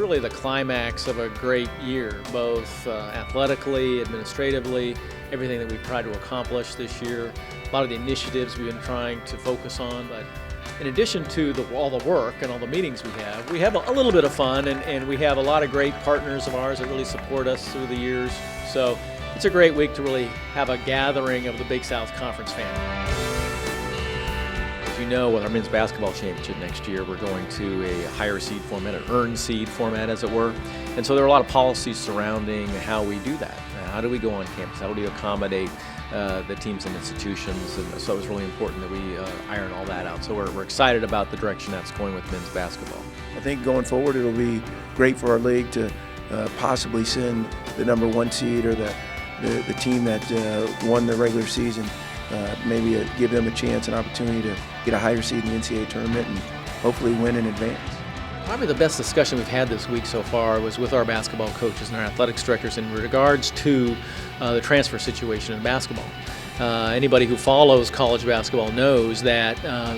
really the climax of a great year, both athletically, administratively, everything that we've tried to accomplish this year, a lot of the initiatives we've been trying to focus on. But in addition to all the work and all the meetings we have a little bit of fun, and we have a lot of great partners of ours that really support us through the years. So it's a great week to really have a gathering of the Big South Conference family. As you know, with our men's basketball championship next year, we're going to a higher seed format, an earned seed format, as it were. And so there are a lot of policies surrounding how we do that. How do we go on campus? How do we accommodate the teams and institutions? And so it was really important that we iron all that out. So we're excited about the direction that's going with men's basketball. I think going forward, it'll be great for our league to possibly send the number one seed or the team that won the regular season, maybe give them a chance, an opportunity to get a higher seed in the NCAA tournament and hopefully win in advance. Probably the best discussion we've had this week so far was with our basketball coaches and our athletics directors in regards to the transfer situation in basketball. Anybody who follows college basketball knows that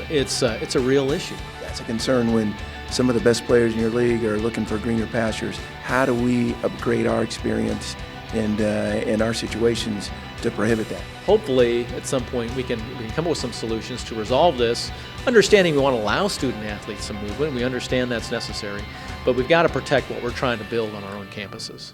it's a real issue. That's a concern when some of the best players in your league are looking for greener pastures. How do we upgrade our experience and our situations to prohibit that? Hopefully, at some point, we can come up with some solutions to resolve this, understanding we want to allow student athletes some movement. We understand that's necessary, but we've got to protect what we're trying to build on our own campuses.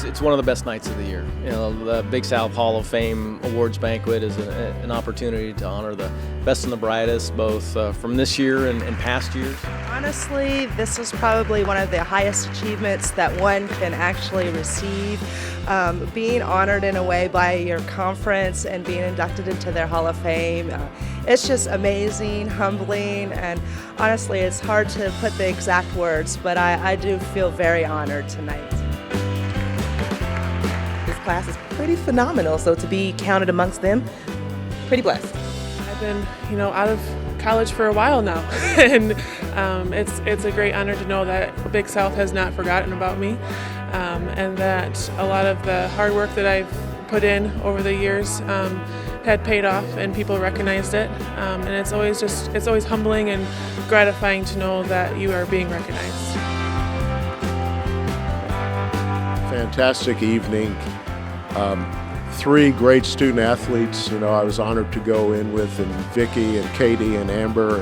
It's one of the best nights of the year. You know, the Big South Hall of Fame Awards Banquet is an opportunity to honor the best and the brightest, both from this year and past years. Honestly, this is probably one of the highest achievements that one can actually receive. Being honored in a way by your conference and being inducted into their Hall of Fame, it's just amazing, humbling, and honestly, it's hard to put the exact words, but I do feel very honored tonight. Class is pretty phenomenal, so to be counted amongst them, pretty blessed. I've been, out of college for a while now, and it's a great honor to know that Big South has not forgotten about me, and that a lot of the hard work that I've put in over the years had paid off, and people recognized it, and it's always humbling and gratifying to know that you are being recognized. Fantastic evening. Three great student athletes, I was honored to go in with, and Vicky and Katie and Amber,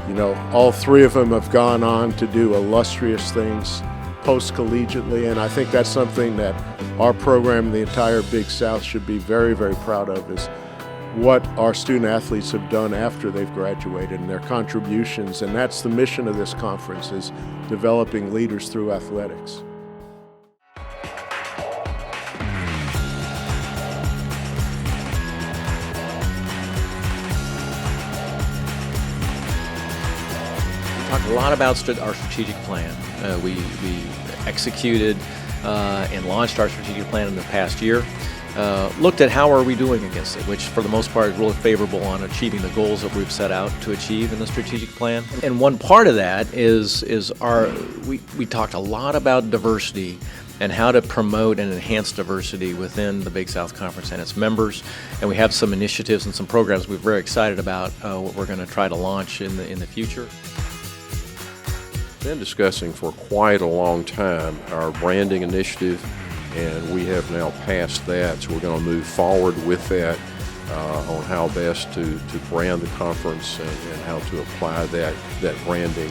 and all three of them have gone on to do illustrious things post-collegiately, and I think that's something that our program, the entire Big South, should be very, very proud of, is what our student athletes have done after they've graduated and their contributions, and that's the mission of this conference, is developing leaders through athletics. Talked a lot about our strategic plan. We executed and launched our strategic plan in the past year. Looked at how are we doing against it, which for the most part is really favorable on achieving the goals that we've set out to achieve in the strategic plan. And one part of that is we talked a lot about diversity and how to promote and enhance diversity within the Big South Conference and its members. And we have some initiatives and some programs we're very excited about what we're going to try to launch in the future. Been discussing for quite a long time our branding initiative, and we have now passed that, so we're going to move forward with that on how best to brand the conference and how to apply that branding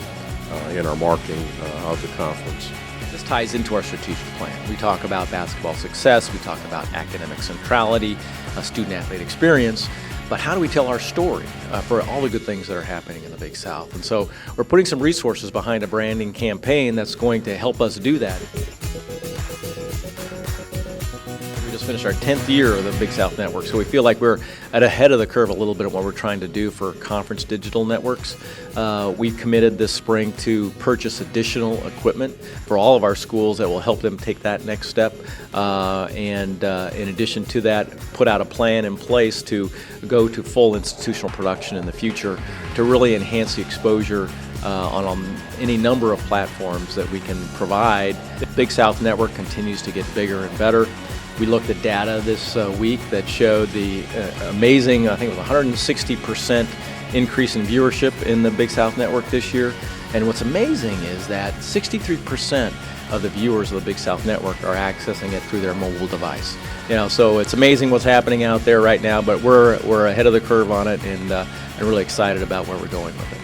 in our marketing of the conference. This ties into our strategic plan. We talk about basketball success, we talk about academic centrality, a student-athlete experience, but how do we tell our story for all the good things that are happening in the Big South? And so we're putting some resources behind a branding campaign that's going to help us do that. We just finished our 10th year of the Big South Network, so we feel like we're ahead of the curve a little bit of what we're trying to do for conference digital networks. We've committed this spring to purchase additional equipment for all of our schools that will help them take that next step. And in addition to that, put out a plan in place to go to full institutional production in the future to really enhance the exposure on any number of platforms that we can provide. The Big South Network continues to get bigger and better. We looked at data this week that showed the amazing, I think it was 160% increase in viewership in the Big South Network this year. And what's amazing is that 63% of the viewers of the Big South Network are accessing it through their mobile device. So it's amazing what's happening out there right now, but we're ahead of the curve on it, and I'm really excited about where we're going with it.